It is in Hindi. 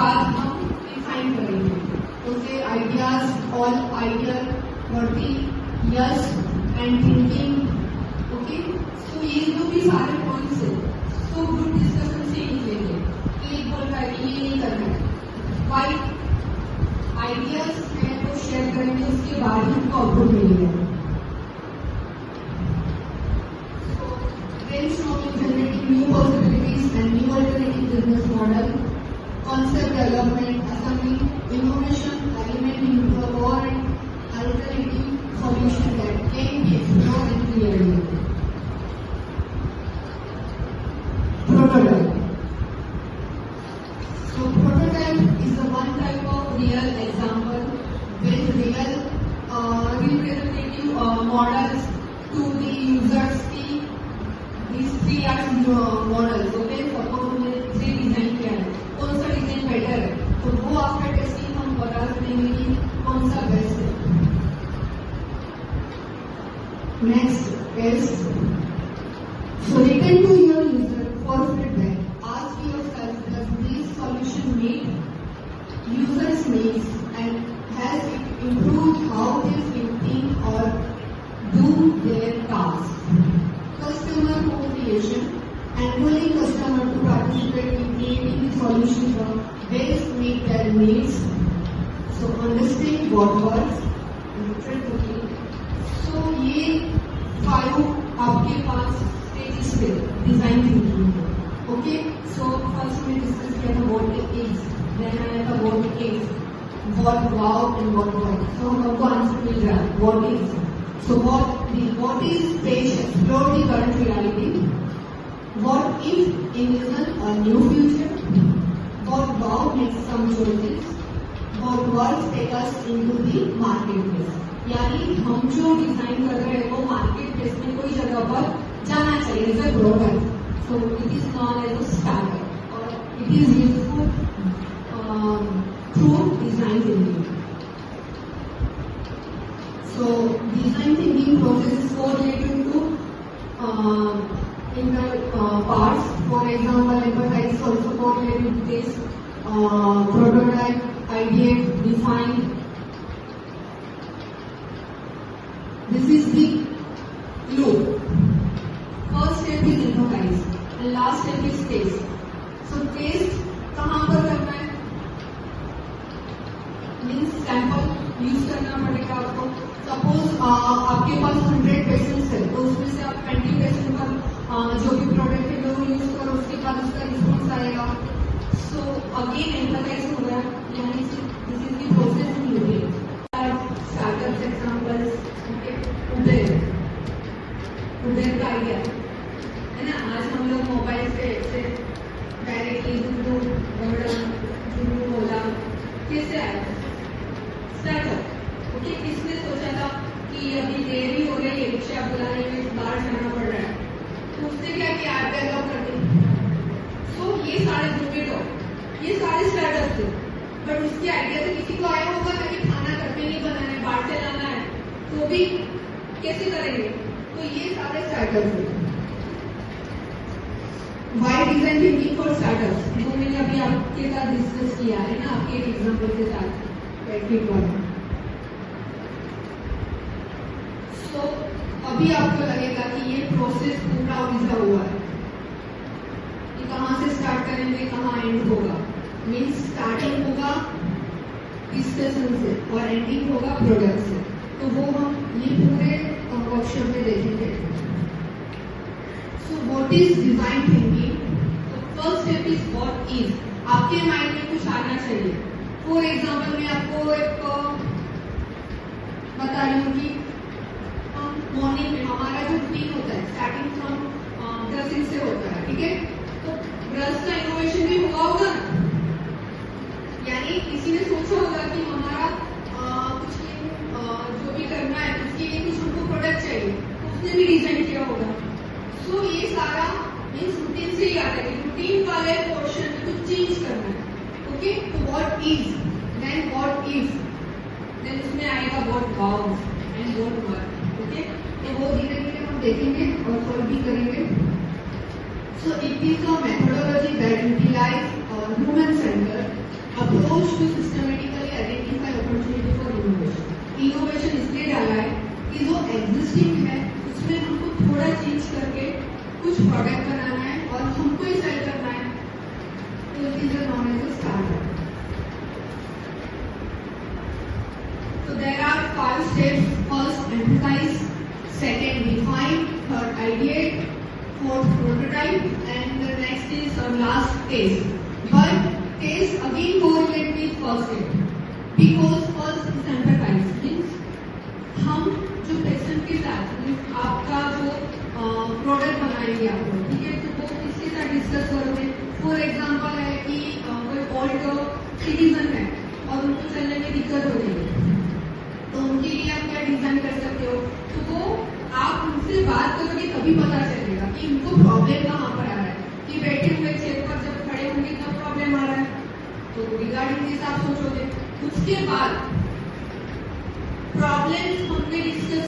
बाद हम डिफाइन करेंगे उसे आइडियाज ऑल आइडियल वर्दी यस एंड थिंकिंग। ओके, तो ये जो भी सारे पॉइंट्स है तो ग्रुप डिस्कशन से ही निकलेंगे। एक बोल रहा है कि ये नहीं करना है, वाई आइडियाज है तो शेयर करेंगे, उसके बाद ही हमको आउटपुट मिलेगा। Brainstorming, generating new possibilities and new alternative business model, concept development, assembling innovation element into a more and alternative solution that can be explored and created. Prototype. So prototype is the one type of real example with real representative models to the users की these 3 models। ओके, सपोज हमने 3 डिजाइन किया है, कौन सा डिजाइन बेटर है, तो वो आफ्टर टेस्टिंग हम बता सकेंगे कि कौन सा बेस्ट है। Next is so return to your user for feedback. Ask yourself, does this solution meet users' needs and has it improved how they think or do their tasks? Customer co-creation, enabling customer to participate in creating the solution from best meet their needs. So understand what works, different cooking. So ये 5 आपके पास स्टेजेस थे design thinking. Okay, so first में डिस्कस किया था व्हाट इज, देन आया था what is, what wow and what what. So हमको आंसर मिल रहा है what is. So what is page explore the current reality? What if envision a new future? What wow makes some choices? What words take us into the marketplace? यानी हम जो डिजाइन कर रहे हैं वो मार्केट प्लेस में कोई जगह पर जाना चाहिए as a grower. So it is known as a startup और it is useful through design thinking. So design thinking process is correlated to parts. For example, empathize is also correlated with this. Prototype, ideate, define. This is the loop. First step is empathize and last step is taste. So taste कहाँ पर करना है? Means sample यूज करना पड़ेगा आपको। सपोज आपके पास 100 पेशेंट्स है तो उसमें से आप 20 पेशेंट पर जो भी प्रोडक्ट है वो यूज करो, उसके बाद उसका रिस्पॉन्स आएगा। सो अगेन एम्पैथाइज हो गया, यानी this is the process in unit. Startup examples Uber का आइडिया है ना, आज हम लोग मोबाइल से डायरेक्टली जुनू बोला कैसे आया स्टार्टअप। ओके, किसने सोचा था कि अभी देरी हो रही है, रिक्शा बुलाने में बाहर जाना पड़ रहा है, तो उसने क्या किया, ऐप डेवलप कर दी। सो ये सारे जोमेटो, ये सारे स्टार्टअप थे, बट उसकी आइडिया तो किसी को आया होगा ना कि खाना घर पे नहीं बनाना है, बाहर से लाना है, तो भी कैसे करेंगे, तो ये सारे स्टार्टअप थे। Why design thinking for startup, जो मैंने अभी आपके साथ डिस्कस किया है ना, आपके एग्जाम्पल के साथ तो अभी आपको लगेगा कि ये प्रोसेस पूरा उलझा हुआ है कि कहाँ से स्टार्ट करेंगे कहाँ एंड होगा। मीन्स स्टार्टिंग होगा डिस्कशन से और एंडिंग होगा प्रोडक्ट से, तो वो हम ये पूरे वर्कशॉप में देखेंगे। So what is design thinking? First step is what is. आपके माइंड में कुछ आना चाहिए। फॉर एग्जाम्पल मैं आपको एक बता रही हूँ कि हम मॉर्निंग में हमारा जो रूटीन होता है स्टार्टिंग फ्रॉम ब्रशिंग से होता है, ठीक है, तो ब्रश का इनोवेशन भी हुआ होगा, यानी किसी ने सोचा होगा कि हमारा कुछ जो भी करना है उसके लिए कुछ हमको प्रोडक्ट चाहिए, तो उसने भी डिजाइन किया होगा। सो ये सारा मीन्स रूटीन से ही आता है, रूटीन वाले पोर्शन में कुछ चेंज करना है। ओके, तो what is, then what is, then उसमें आएगा what was and what were. Okay, तो वो धीरे धीरे हम देखेंगे और सॉल्व भी करेंगे। So it is a methodology that utilizes a human-centered approach to systematically identify opportunity for innovation. Innovation इसलिए डाला है कि जो existing है उसमें हमको थोड़ा चेंज करके कुछ प्रोडक्ट बनाना है और हमको ही सेल करना है, तो it is known as a startup. So there are 5 steps. First, emphasize. Second, define. Third, ideate. Fourth, prototype. And the next is last, test. But test again correlate with first step. Because first is empathize. Means हम जो पेशेंट के साथ आपका जो प्रोडक्ट बनाएंगे आप लोग, ठीक है, तो वो किसके साथ डिस्कस करोगे. फॉर एग्जाम्पल है कि कोई ओल्ड सिटीजन है और उनको चलने में दिक्कत हो रही है, तो उनके लिए आप क्या डिजाइन कर सकते हो. तो वो आप उनसे बात करोगे तभी पता चलेगा कि उनको प्रॉब्लम कहाँ पर आ रहा है. कि बैठे हुए चेयर पर जब खड़े होंगे तब प्रॉब्लम आ रहा है, तो रिगार्डिंग दिस आप सोचोगे. उसके बाद प्रॉब्लम्स हमने डिस्कस